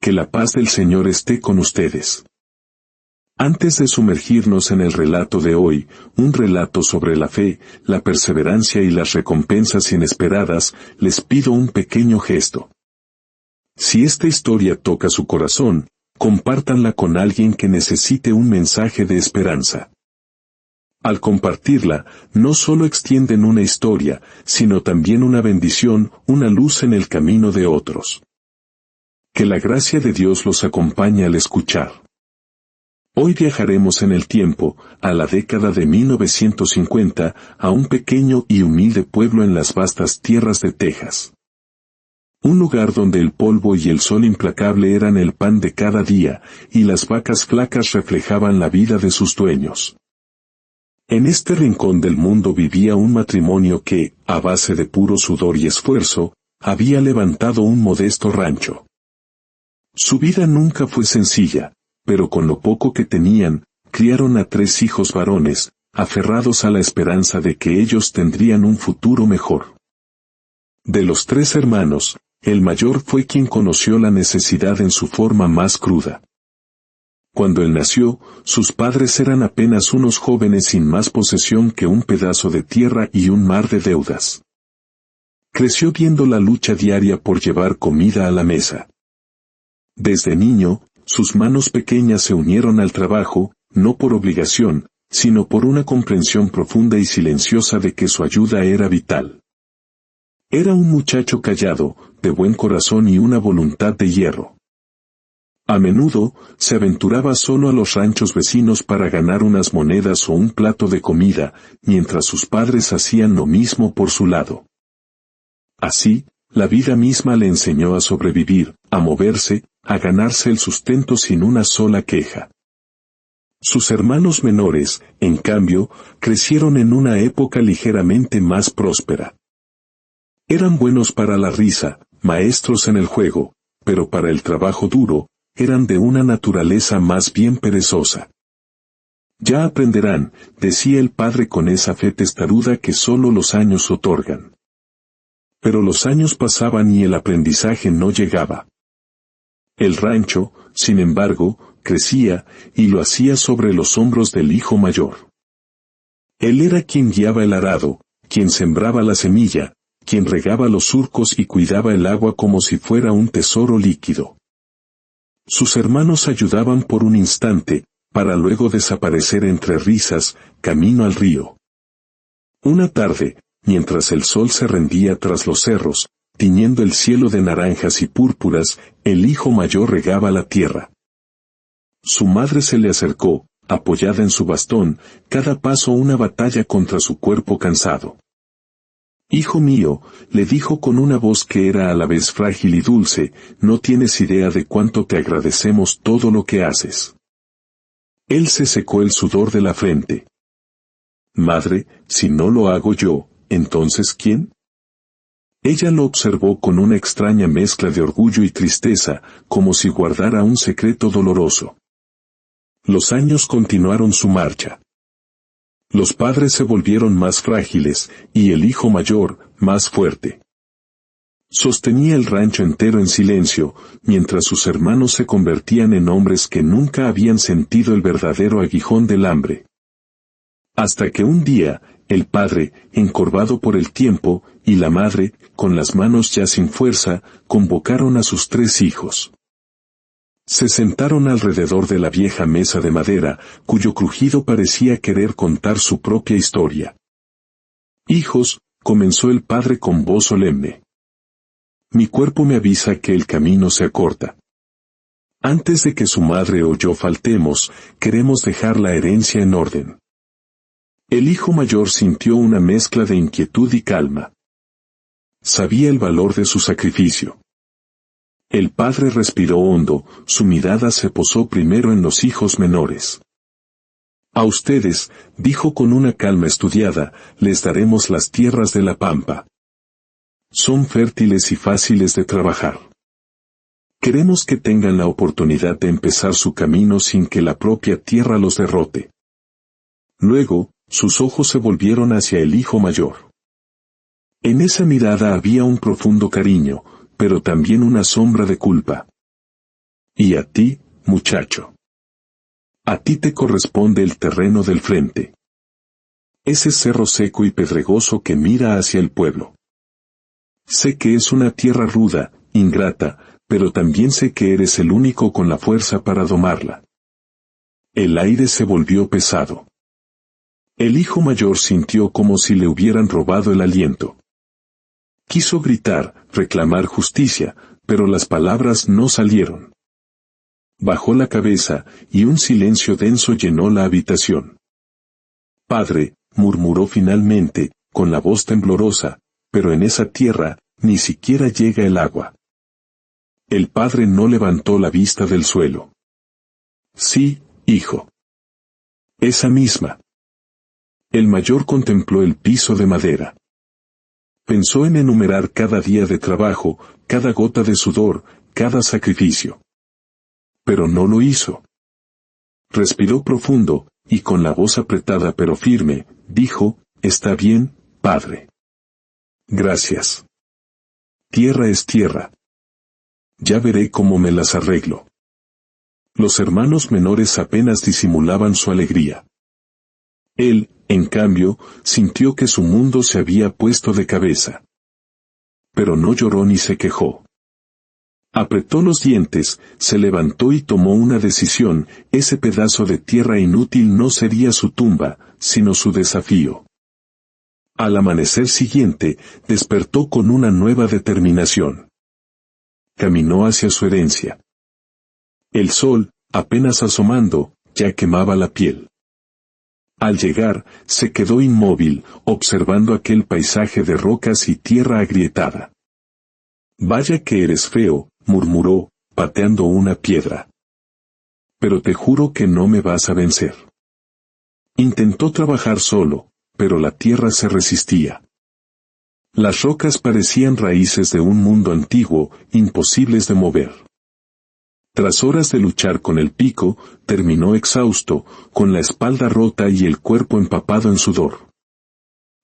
Que la paz del Señor esté con ustedes. Antes de sumergirnos en el relato de hoy, un relato sobre la fe, la perseverancia y las recompensas inesperadas, les pido un pequeño gesto. Si esta historia toca su corazón, compártanla con alguien que necesite un mensaje de esperanza. Al compartirla, no solo extienden una historia, sino también una bendición, una luz en el camino de otros. Que la gracia de Dios los acompañe al escuchar. Hoy viajaremos en el tiempo, a la década de 1950, a un pequeño y humilde pueblo en las vastas tierras de Texas. Un lugar donde el polvo y el sol implacable eran el pan de cada día, y las vacas flacas reflejaban la vida de sus dueños. En este rincón del mundo vivía un matrimonio que, a base de puro sudor y esfuerzo, había levantado un modesto rancho. Su vida nunca fue sencilla, pero con lo poco que tenían, criaron a 3 hijos varones, aferrados a la esperanza de que ellos tendrían un futuro mejor. De los 3 hermanos, el mayor fue quien conoció la necesidad en su forma más cruda. Cuando él nació, sus padres eran apenas unos jóvenes sin más posesión que un pedazo de tierra y un mar de deudas. Creció viendo la lucha diaria por llevar comida a la mesa. Desde niño, sus manos pequeñas se unieron al trabajo, no por obligación, sino por una comprensión profunda y silenciosa de que su ayuda era vital. Era un muchacho callado, de buen corazón y una voluntad de hierro. A menudo, se aventuraba solo a los ranchos vecinos para ganar unas monedas o un plato de comida, mientras sus padres hacían lo mismo por su lado. Así, la vida misma le enseñó a sobrevivir, a moverse, a ganarse el sustento sin una sola queja. Sus hermanos menores, en cambio, crecieron en una época ligeramente más próspera. Eran buenos para la risa, maestros en el juego, pero para el trabajo duro, eran de una naturaleza más bien perezosa. Ya aprenderán, decía el padre con esa fe testaruda que solo los años otorgan. Pero los años pasaban y el aprendizaje no llegaba. El rancho, sin embargo, crecía, y lo hacía sobre los hombros del hijo mayor. Él era quien guiaba el arado, quien sembraba la semilla, quien regaba los surcos y cuidaba el agua como si fuera un tesoro líquido. Sus hermanos ayudaban por un instante, para luego desaparecer entre risas, camino al río. Una tarde, mientras el sol se rendía tras los cerros, tiñendo el cielo de naranjas y púrpuras, el hijo mayor regaba la tierra. Su madre se le acercó, apoyada en su bastón, cada paso una batalla contra su cuerpo cansado. «Hijo mío», le dijo con una voz que era a la vez frágil y dulce, «no tienes idea de cuánto te agradecemos todo lo que haces». Él se secó el sudor de la frente. «Madre, si no lo hago yo, ¿entonces quién?». Ella lo observó con una extraña mezcla de orgullo y tristeza, como si guardara un secreto doloroso. Los años continuaron su marcha. Los padres se volvieron más frágiles, y el hijo mayor, más fuerte. Sostenía el rancho entero en silencio, mientras sus hermanos se convertían en hombres que nunca habían sentido el verdadero aguijón del hambre. Hasta que un día, el padre, encorvado por el tiempo, y la madre, con las manos ya sin fuerza, convocaron a sus 3 hijos. Se sentaron alrededor de la vieja mesa de madera, cuyo crujido parecía querer contar su propia historia. «Hijos», comenzó el padre con voz solemne. «Mi cuerpo me avisa que el camino se acorta. Antes de que su madre o yo faltemos, queremos dejar la herencia en orden». El hijo mayor sintió una mezcla de inquietud y calma. Sabía el valor de su sacrificio. El padre respiró hondo, su mirada se posó primero en los hijos menores. «A ustedes», dijo con una calma estudiada, «les daremos las tierras de la pampa. Son fértiles y fáciles de trabajar. Queremos que tengan la oportunidad de empezar su camino sin que la propia tierra los derrote». Luego, sus ojos se volvieron hacia el hijo mayor. En esa mirada había un profundo cariño, pero también una sombra de culpa. Y a ti, muchacho. A ti te corresponde el terreno del frente. Ese cerro seco y pedregoso que mira hacia el pueblo. Sé que es una tierra ruda, ingrata, pero también sé que eres el único con la fuerza para domarla. El aire se volvió pesado. El hijo mayor sintió como si le hubieran robado el aliento. Quiso gritar, reclamar justicia, pero las palabras no salieron. Bajó la cabeza, y un silencio denso llenó la habitación. Padre, murmuró finalmente, con la voz temblorosa, pero en esa tierra, ni siquiera llega el agua. El padre no levantó la vista del suelo. Sí, hijo. Esa misma. El mayor contempló el piso de madera. Pensó en enumerar cada día de trabajo, cada gota de sudor, cada sacrificio. Pero no lo hizo. Respiró profundo, y con la voz apretada pero firme, dijo, «Está bien, padre. Gracias. Tierra es tierra. Ya veré cómo me las arreglo». Los hermanos menores apenas disimulaban su alegría. Él, en cambio, sintió que su mundo se había puesto de cabeza. Pero no lloró ni se quejó. Apretó los dientes, se levantó y tomó una decisión: ese pedazo de tierra inútil no sería su tumba, sino su desafío. Al amanecer siguiente, despertó con una nueva determinación. Caminó hacia su herencia. El sol, apenas asomando, ya quemaba la piel. Al llegar, se quedó inmóvil, observando aquel paisaje de rocas y tierra agrietada. «Vaya que eres feo», murmuró, pateando una piedra. «Pero te juro que no me vas a vencer». Intentó trabajar solo, pero la tierra se resistía. Las rocas parecían raíces de un mundo antiguo, imposibles de mover. Tras horas de luchar con el pico, terminó exhausto, con la espalda rota y el cuerpo empapado en sudor.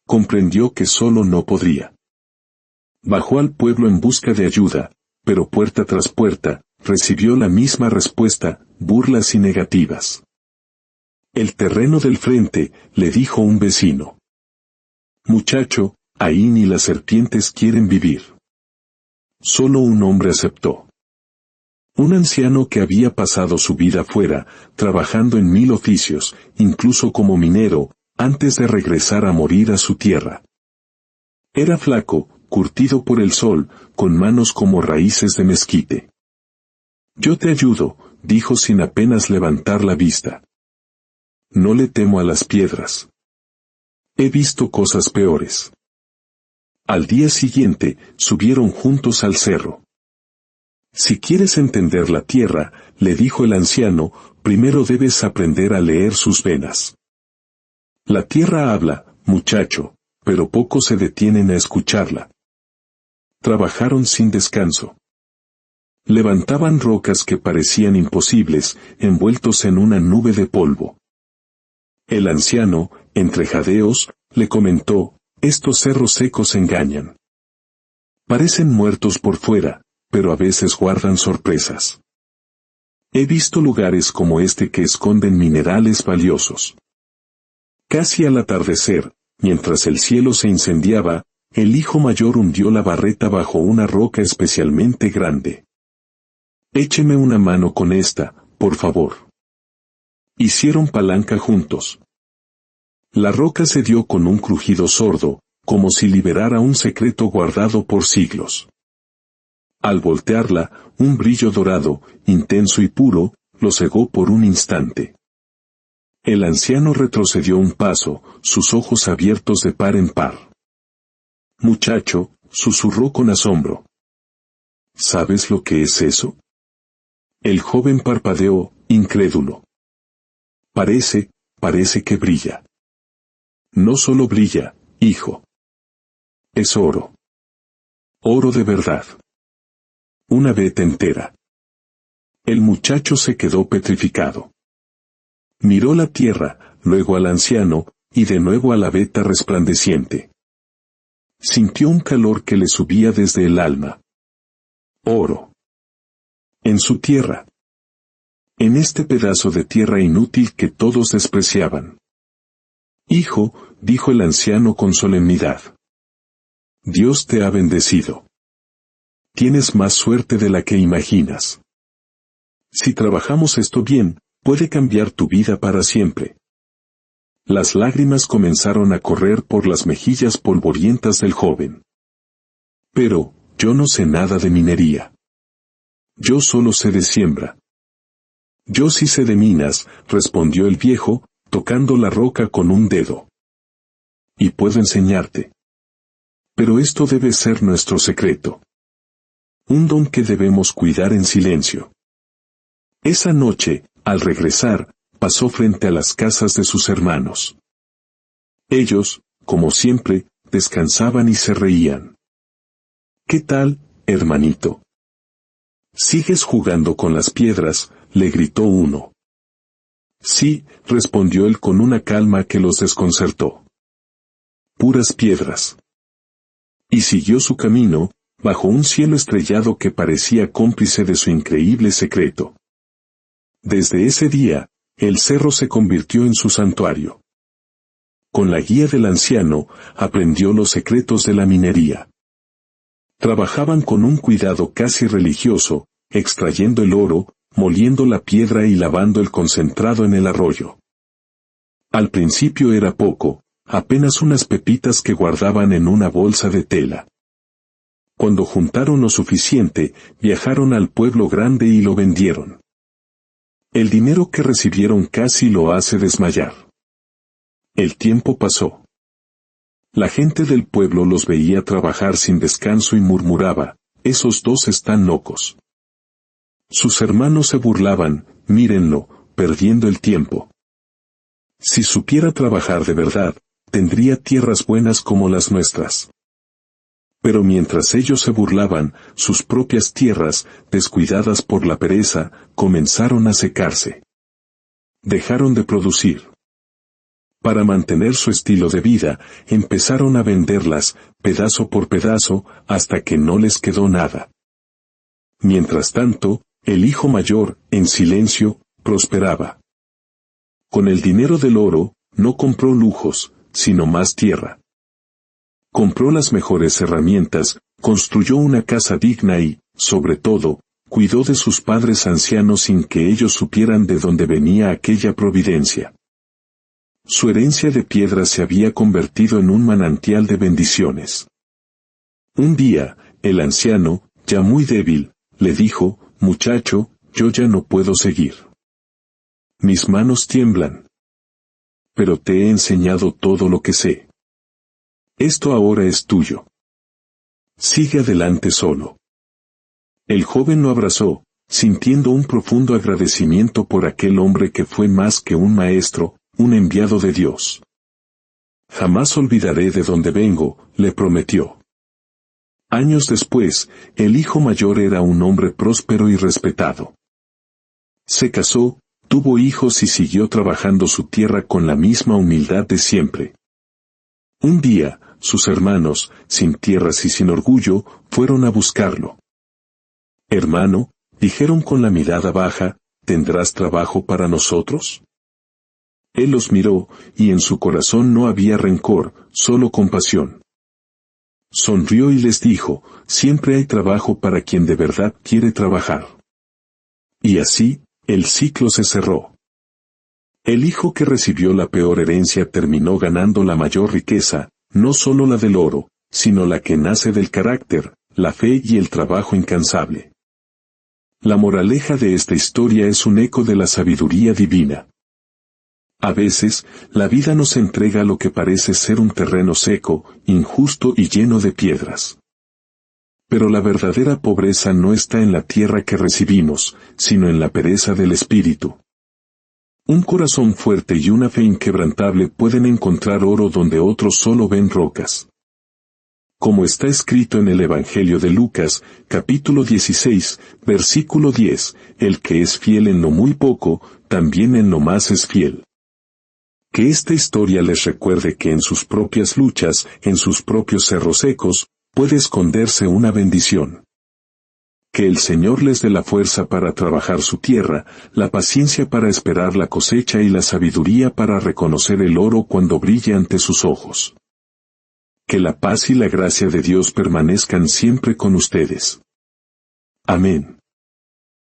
Comprendió que solo no podría. Bajó al pueblo en busca de ayuda, pero puerta tras puerta, recibió la misma respuesta: burlas y negativas. «El terreno del frente», le dijo un vecino. «Muchacho, ahí ni las serpientes quieren vivir». Solo un hombre aceptó. Un anciano que había pasado su vida fuera, trabajando en 1000 oficios, incluso como minero, antes de regresar a morir a su tierra. Era flaco, curtido por el sol, con manos como raíces de mezquite. «Yo te ayudo», dijo sin apenas levantar la vista. «No le temo a las piedras. He visto cosas peores». Al día siguiente, subieron juntos al cerro. «Si quieres entender la tierra», le dijo el anciano, «primero debes aprender a leer sus venas. La tierra habla, muchacho, pero pocos se detienen a escucharla». Trabajaron sin descanso. Levantaban rocas que parecían imposibles, envueltos en una nube de polvo. El anciano, entre jadeos, le comentó: «Estos cerros secos engañan. Parecen muertos por fuera, pero a veces guardan sorpresas. He visto lugares como este que esconden minerales valiosos». Casi al atardecer, mientras el cielo se incendiaba, el hijo mayor hundió la barreta bajo una roca especialmente grande. «Écheme una mano con esta, por favor». Hicieron palanca juntos. La roca se dio con un crujido sordo, como si liberara un secreto guardado por siglos. Al voltearla, un brillo dorado, intenso y puro, lo cegó por un instante. El anciano retrocedió un paso, sus ojos abiertos de par en par. «Muchacho», susurró con asombro. «¿Sabes lo que es eso?». El joven parpadeó, incrédulo. Parece que brilla». «No solo brilla, hijo. Es oro. Oro de verdad. Una veta entera». El muchacho se quedó petrificado. Miró la tierra, luego al anciano, y de nuevo a la veta resplandeciente. Sintió un calor que le subía desde el alma. Oro. En su tierra. en este pedazo de tierra inútil que todos despreciaban. Hijo, dijo el anciano con solemnidad. Dios te ha bendecido. Tienes más suerte de la que imaginas. Si trabajamos esto bien, puede cambiar tu vida para siempre. Las lágrimas comenzaron a correr por las mejillas polvorientas del joven. Pero, yo no sé nada de minería. Yo solo sé de siembra. Yo sí sé de minas, respondió el viejo, tocando la roca con un dedo. Y puedo enseñarte. Pero esto debe ser nuestro secreto. Un don que debemos cuidar en silencio. Esa noche, al regresar, pasó frente a las casas de sus hermanos. Ellos, como siempre, descansaban y se reían. ¿Qué tal, hermanito? ¿Sigues jugando con las piedras?, le gritó uno. Sí, respondió él con una calma que los desconcertó. Puras piedras. Y siguió su camino, bajo un cielo estrellado que parecía cómplice de su increíble secreto. Desde ese día, el cerro se convirtió en su santuario. Con la guía del anciano, aprendió los secretos de la minería. Trabajaban con un cuidado casi religioso, extrayendo el oro, moliendo la piedra y lavando el concentrado en el arroyo. Al principio era poco, apenas unas pepitas que guardaban en una bolsa de tela. Cuando juntaron lo suficiente, viajaron al pueblo grande y lo vendieron. El dinero que recibieron casi lo hace desmayar. El tiempo pasó. La gente del pueblo los veía trabajar sin descanso y murmuraba, esos dos están locos. Sus hermanos se burlaban, mírenlo, perdiendo el tiempo. Si supiera trabajar de verdad, tendría tierras buenas como las nuestras. Pero mientras ellos se burlaban, sus propias tierras, descuidadas por la pereza, comenzaron a secarse. Dejaron de producir. Para mantener su estilo de vida, empezaron a venderlas, pedazo por pedazo, hasta que no les quedó nada. Mientras tanto, el hijo mayor, en silencio, prosperaba. Con el dinero del oro, no compró lujos, sino más tierra. Compró las mejores herramientas, construyó una casa digna y, sobre todo, cuidó de sus padres ancianos sin que ellos supieran de dónde venía aquella providencia. Su herencia de piedra se había convertido en un manantial de bendiciones. Un día, el anciano, ya muy débil, le dijo, muchacho, yo ya no puedo seguir. Mis manos tiemblan. Pero te he enseñado todo lo que sé. Esto ahora es tuyo. Sigue adelante solo. El joven lo abrazó, sintiendo un profundo agradecimiento por aquel hombre que fue más que un maestro, un enviado de Dios. Jamás olvidaré de dónde vengo, le prometió. Años después, el hijo mayor era un hombre próspero y respetado. Se casó, tuvo hijos y siguió trabajando su tierra con la misma humildad de siempre. Un día, sus hermanos, sin tierras y sin orgullo, fueron a buscarlo. Hermano, dijeron con la mirada baja, ¿tendrás trabajo para nosotros? Él los miró, y en su corazón no había rencor, solo compasión. Sonrió y les dijo, siempre hay trabajo para quien de verdad quiere trabajar. Y así, el ciclo se cerró. El hijo que recibió la peor herencia terminó ganando la mayor riqueza, no solo la del oro, sino la que nace del carácter, la fe y el trabajo incansable. La moraleja de esta historia es un eco de la sabiduría divina. A veces, la vida nos entrega lo que parece ser un terreno seco, injusto y lleno de piedras. Pero la verdadera pobreza no está en la tierra que recibimos, sino en la pereza del espíritu. Un corazón fuerte y una fe inquebrantable pueden encontrar oro donde otros solo ven rocas. Como está escrito en el Evangelio de Lucas, capítulo 16, versículo 10, el que es fiel en lo muy poco, también en lo más es fiel. Que esta historia les recuerde que en sus propias luchas, en sus propios cerros secos, puede esconderse una bendición. Que el Señor les dé la fuerza para trabajar su tierra, la paciencia para esperar la cosecha y la sabiduría para reconocer el oro cuando brille ante sus ojos. Que la paz y la gracia de Dios permanezcan siempre con ustedes. Amén.